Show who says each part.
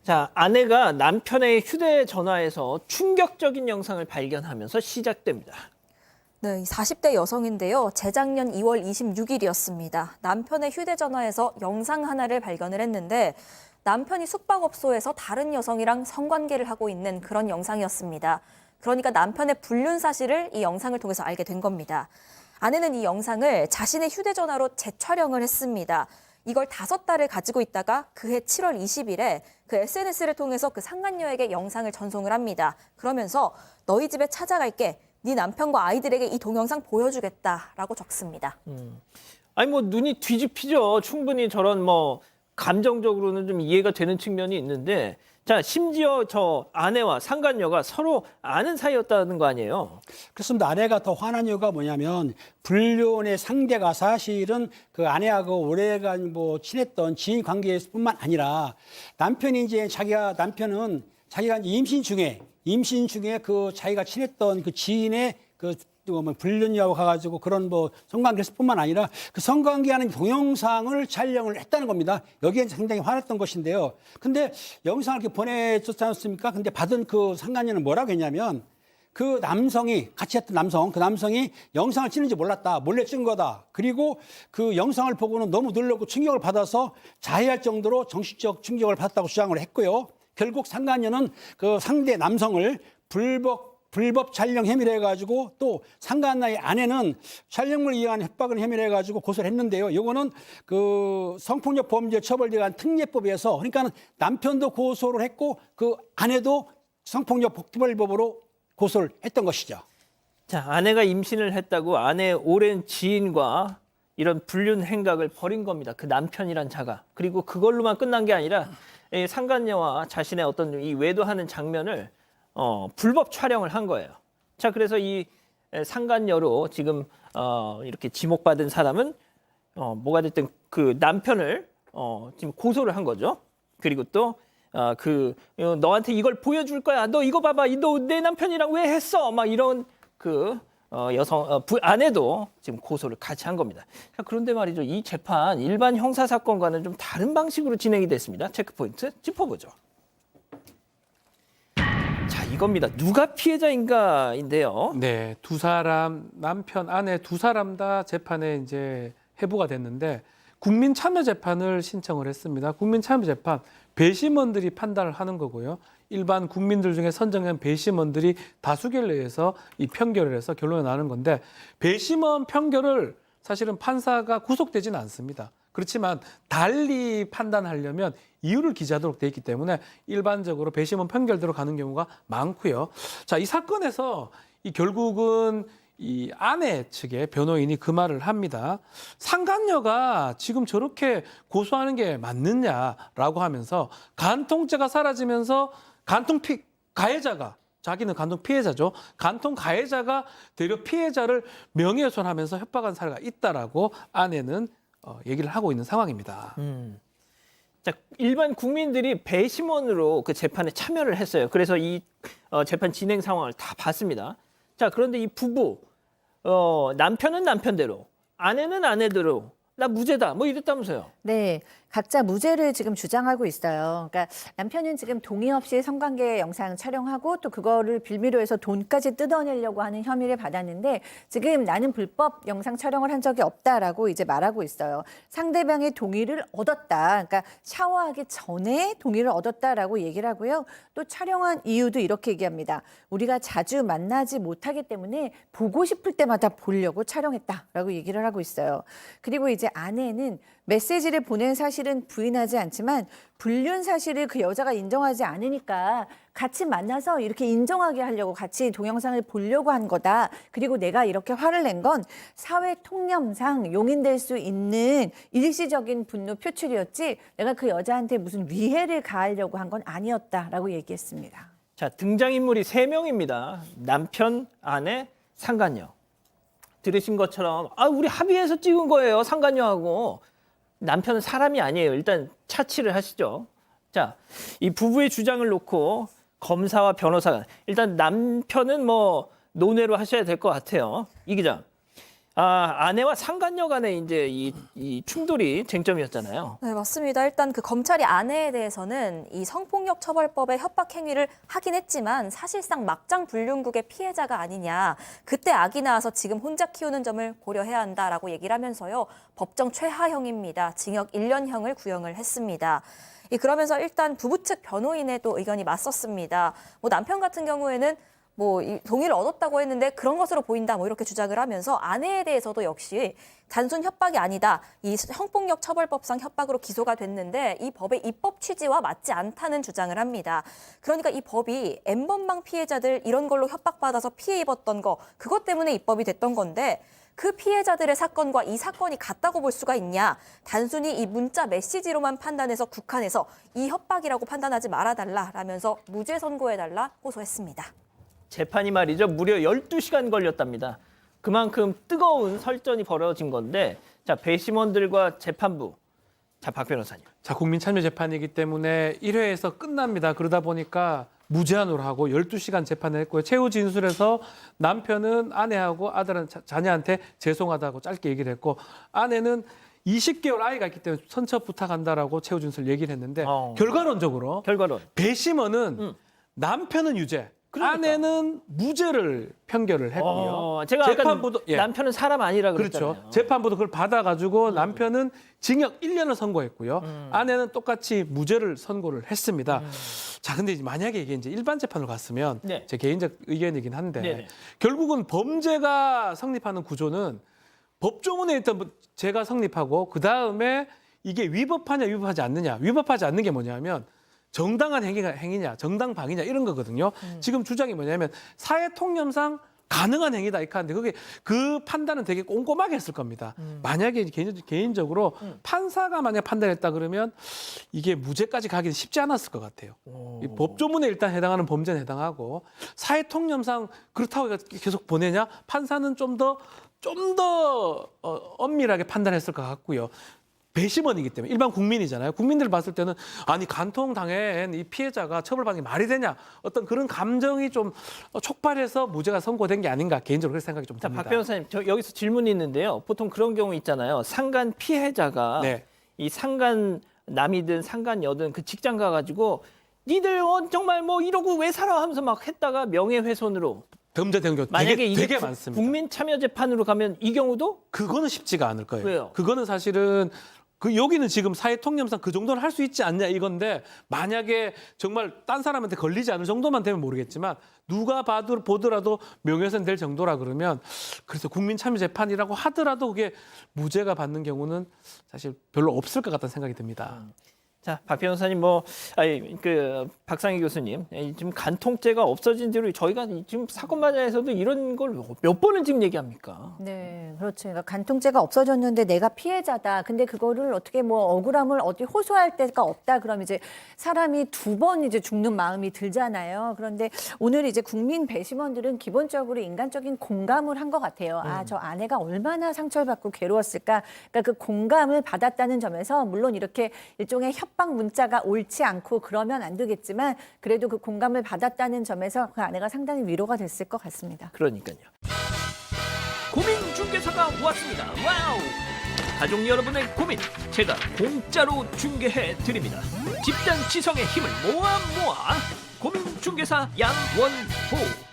Speaker 1: 자, 아내가 남편의 휴대전화에서 충격적인 영상을 발견하면서 시작됩니다.
Speaker 2: 네, 40대 여성인데요. 재작년 2월 26일이었습니다. 남편의 휴대전화에서 영상 하나를 발견을 했는데 남편이 숙박업소에서 다른 여성이랑 성관계를 하고 있는 그런 영상이었습니다. 그러니까 남편의 불륜 사실을 이 영상을 통해서 알게 된 겁니다. 아내는 이 영상을 자신의 휴대전화로 재촬영을 했습니다. 이걸 5달을 가지고 있다가 그해 7월 20일에 그 SNS를 통해서 그 상간녀에게 영상을 전송을 합니다. 그러면서 너희 집에 찾아갈게. 네 남편과 아이들에게 이 동영상 보여주겠다라고 적습니다.
Speaker 1: 아니 뭐 눈이 뒤집히죠. 충분히 저런 뭐 감정적으로는 좀 이해가 되는 측면이 있는데, 자, 심지어 저 아내와 상간녀가 서로 아는 사이였다는 거 아니에요?
Speaker 3: 그렇습니다. 아내가 더 화난 이유가 뭐냐면 불륜의 상대가 사실은 그 아내하고 오래간 뭐 친했던 지인 관계뿐만 아니라 남편이 이제 남편은 자기가 임신 중에 그 자기가 친했던 그 지인의 그 불륜이라고 가가지고 그런 뭐 성관계에서뿐만 아니라 그 성관계하는 동영상을 촬영을 했다는 겁니다. 여기에 상당히 화났던 것인데요. 근데 영상을 이렇게 보내줬지 않습니까? 근데 받은 그 상간녀는 뭐라고 했냐면 그 남성이 같이 했던 그 남성이 영상을 찍는지 몰랐다. 몰래 찍은 거다. 그리고 그 영상을 보고는 너무 놀라고 충격을 받아서 자해할 정도로 정신적 충격을 받았다고 주장을 했고요. 결국 상간녀는 그 상대 남성을 불법 촬영 혐의를 해가지고 또 상간녀의 아내는 촬영물을 이용한 협박을 혐의를 해가지고 고소를 했는데요. 이거는 그 성폭력 범죄 처벌에 관한 특례법에서 그러니까 남편도 고소를 했고 그 아내도 성폭력 복지벌법으로 고소를 했던 것이죠.
Speaker 1: 자, 아내가 임신을 했다고 아내의 오랜 지인과 이런 불륜 행각을 벌인 겁니다. 그 남편이란 자가. 그리고 그걸로만 끝난 게 아니라 이 상간녀와 자신의 어떤 이 외도하는 장면을 불법 촬영을 한 거예요. 자, 그래서 이 상간녀로 지금 이렇게 지목받은 사람은 뭐가 됐든 그 남편을 지금 고소를 한 거죠. 그리고 또 너한테 이걸 보여줄 거야. 너 이거 봐봐. 너 내 남편이랑 왜 했어? 막 이런 그 아내도 지금 고소를 같이 한 겁니다. 자, 그런데 말이죠. 이 재판 일반 형사 사건과는 좀 다른 방식으로 진행이 됐습니다. 체크포인트 짚어보죠. 자, 이겁니다. 누가 피해자인가인데요.
Speaker 4: 네, 두 사람, 남편, 아내 두 사람 다 재판에 이제 회부가 됐는데 국민참여재판을 신청을 했습니다. 국민참여재판, 배심원들이 판단을 하는 거고요. 일반 국민들 중에 선정한 배심원들이 다수결에 의해서 이 편결을 해서 결론이 나는 건데 배심원 편결을 사실은 판사가 구속되지는 않습니다. 그렇지만 달리 판단하려면 이유를 기재하도록 돼 있기 때문에 일반적으로 배심원 편결대로 가는 경우가 많고요. 자, 이 사건에서 결국은 이 아내 측의 변호인이 그 말을 합니다. 상간녀가 지금 저렇게 고소하는 게 맞느냐라고 하면서 간통죄가 사라지면서 가해자가 자기는 간통 피해자죠. 간통 가해자가 되려 피해자를 명예훼손하면서 협박한 사례가 있다라고 아내는 얘기를 하고 있는 상황입니다.
Speaker 1: 자, 일반 국민들이 배심원으로 그 재판에 참여를 했어요. 그래서 이 재판 진행 상황을 다 봤습니다. 자, 그런데 이 부부 남편은 남편대로, 아내는 아내대로 나 무죄다 뭐 이랬다면서요.
Speaker 5: 네, 각자 무죄를 지금 주장하고 있어요. 그러니까 남편은 지금 동의 없이 성관계 영상 촬영하고 또 그거를 빌미로 해서 돈까지 뜯어내려고 하는 혐의를 받았는데 지금 나는 불법 영상 촬영을 한 적이 없다라고 이제 말하고 있어요. 상대방의 동의를 얻었다. 그러니까 샤워하기 전에 동의를 얻었다라고 얘기를 하고요. 또 촬영한 이유도 이렇게 얘기합니다. 우리가 자주 만나지 못하기 때문에 보고 싶을 때마다 보려고 촬영했다라고 얘기를 하고 있어요. 그리고 이제 아내는 메시지를 보낸 사실은 부인하지 않지만 불륜 사실을 그 여자가 인정하지 않으니까 같이 만나서 이렇게 인정하게 하려고 같이 동영상을 보려고 한 거다. 그리고 내가 이렇게 화를 낸 건 사회 통념상 용인될 수 있는 일시적인 분노 표출이었지 내가 그 여자한테 무슨 위해를 가하려고 한 건 아니었다라고 얘기했습니다.
Speaker 1: 자, 등장인물이 3명입니다. 남편, 아내, 상간녀. 들으신 것처럼 우리 합의해서 찍은 거예요. 상간녀하고. 남편은 사람이 아니에요. 일단 차치를 하시죠. 자, 이 부부의 주장을 놓고 검사와 변호사가 일단 남편은 뭐 논외로 하셔야 될 것 같아요. 이 기자. 아내와 상간녀 간의 이제 이 충돌이 쟁점이었잖아요.
Speaker 2: 네, 맞습니다. 일단 그 검찰이 아내에 대해서는 이 성폭력 처벌법의 협박 행위를 하긴 했지만 사실상 막장 불륜국의 피해자가 아니냐. 그때 악이 나와서 지금 혼자 키우는 점을 고려해야 한다라고 얘기를 하면서요. 법정 최하형입니다. 징역 1년형을 구형을 했습니다. 그러면서 일단 부부 측 변호인의 또 의견이 맞섰습니다. 뭐 남편 같은 경우에는 이 동의를 얻었다고 했는데 그런 것으로 보인다 이렇게 주장을 하면서 아내에 대해서도 역시 단순 협박이 아니다. 이 성폭력 처벌법상 협박으로 기소가 됐는데 이 법의 입법 취지와 맞지 않다는 주장을 합니다. 그러니까 이 법이 N번방 피해자들 이런 걸로 협박받아서 피해 입었던 거 그것 때문에 입법이 됐던 건데 그 피해자들의 사건과 이 사건이 같다고 볼 수가 있냐. 단순히 이 문자 메시지로만 판단해서 국한해서 이 협박이라고 판단하지 말아달라라면서 무죄 선고해달라 호소했습니다.
Speaker 1: 재판이 말이죠. 무려 12시간 걸렸답니다. 그만큼 뜨거운 설전이 벌어진 건데 자, 배심원들과 재판부. 자, 박 변호사님.
Speaker 4: 자, 국민참여재판이기 때문에 1회에서 끝납니다. 그러다 보니까 무제한으로 하고 12시간 재판을 했고요. 최후 진술에서 남편은 아내하고 자녀한테 죄송하다고 짧게 얘기를 했고 아내는 20개월 아이가 있기 때문에 선처 부탁한다라고 최후 진술 얘기를 했는데 결과론적으로 배심원은 남편은 유죄,
Speaker 1: 그러니까.
Speaker 4: 아내는 무죄를 판결을 했고요.
Speaker 1: 제가
Speaker 4: 재판부도
Speaker 1: 남편은 사람 아니라 그랬잖아요.
Speaker 4: 그렇죠. 재판부도 그걸 받아가지고 남편은 징역 1년을 선고했고요. 아내는 똑같이 무죄를 선고를 했습니다. 자, 근데 만약에 이게 이제 일반 재판으로 갔으면
Speaker 1: 네.
Speaker 4: 제 개인적 의견이긴 한데
Speaker 1: 네네.
Speaker 4: 결국은 범죄가 성립하는 구조는 법조문에 일단 죄가 성립하고 그 다음에 이게 위법하냐 위법하지 않느냐. 위법하지 않는 게 뭐냐면 정당한 행위냐, 정당방위냐 이런 거거든요. 지금 주장이 뭐냐면 사회통념상 가능한 행위다 이렇게 하는데 그게 그 판단은 되게 꼼꼼하게 했을 겁니다. 만약에 개인적으로 판사가 만약 판단했다 그러면 이게 무죄까지 가기는 쉽지 않았을 것 같아요. 이 법조문에 일단 해당하는 범죄는 해당하고 사회통념상 그렇다고 계속 보내냐? 판사는 좀 더 엄밀하게 판단했을 것 같고요. 배심원이기 때문에 일반 국민이잖아요. 국민들 봤을 때는 아니 간통당한 이 피해자가 처벌받는 게 말이 되냐 어떤 그런 감정이 좀 촉발해서 무죄가 선고된 게 아닌가 개인적으로 그렇게 생각이 좀
Speaker 1: 자,
Speaker 4: 듭니다.
Speaker 1: 박 변호사님, 저 여기서 질문이 있는데요. 보통 그런 경우 있잖아요. 상간 피해자가
Speaker 4: 네.
Speaker 1: 이 상간 남이든 상간 여든 그 직장 가가지고 니들 정말 뭐 이러고 왜 살아 하면서 막 했다가 명예훼손으로
Speaker 4: 범죄된 경우
Speaker 1: 만약에 이게
Speaker 4: 되게 많습니다.
Speaker 1: 국민참여재판으로 가면 이 경우도
Speaker 4: 그거는 쉽지가 않을 거예요.
Speaker 1: 왜요?
Speaker 4: 그거는 사실은 여기는 지금 사회통념상 그 정도는 할 수 있지 않냐 이건데 만약에 정말 딴 사람한테 걸리지 않을 정도만 되면 모르겠지만 누가 보더라도 명예훼손 될 정도라 그러면 그래서 국민참여재판이라고 하더라도 그게 무죄가 받는 경우는 사실 별로 없을 것 같다는 생각이 듭니다.
Speaker 1: 자, 박 변호사님 박상희 교수님 지금 간통죄가 없어진 뒤로 저희가 지금 사건 마저에서도 이런 걸 몇 번을 지금 얘기합니까?
Speaker 5: 네, 그렇죠. 그러니까 간통죄가 없어졌는데 내가 피해자다. 근데 그거를 어떻게 억울함을 어디 호소할 데가 없다. 그럼 이제 사람이 두 번 이제 죽는 마음이 들잖아요. 그런데 오늘 이제 국민 배심원들은 기본적으로 인간적인 공감을 한 것 같아요. 저 아내가 얼마나 상처를 받고 괴로웠을까. 그러니까 그 공감을 받았다는 점에서 물론 이렇게 일종의 협박 문자가 옳지 않고 그러면 안 되겠지만 그래도 그 공감을 받았다는 점에서 그 아내가 상당히 위로가 됐을 것 같습니다.
Speaker 1: 그러니까요. 고민중개사가 왔습니다. 와우! 가족 여러분의 고민 제가 공짜로 중개해 드립니다. 집단 지성의 힘을 모아 고민중개사 양원호.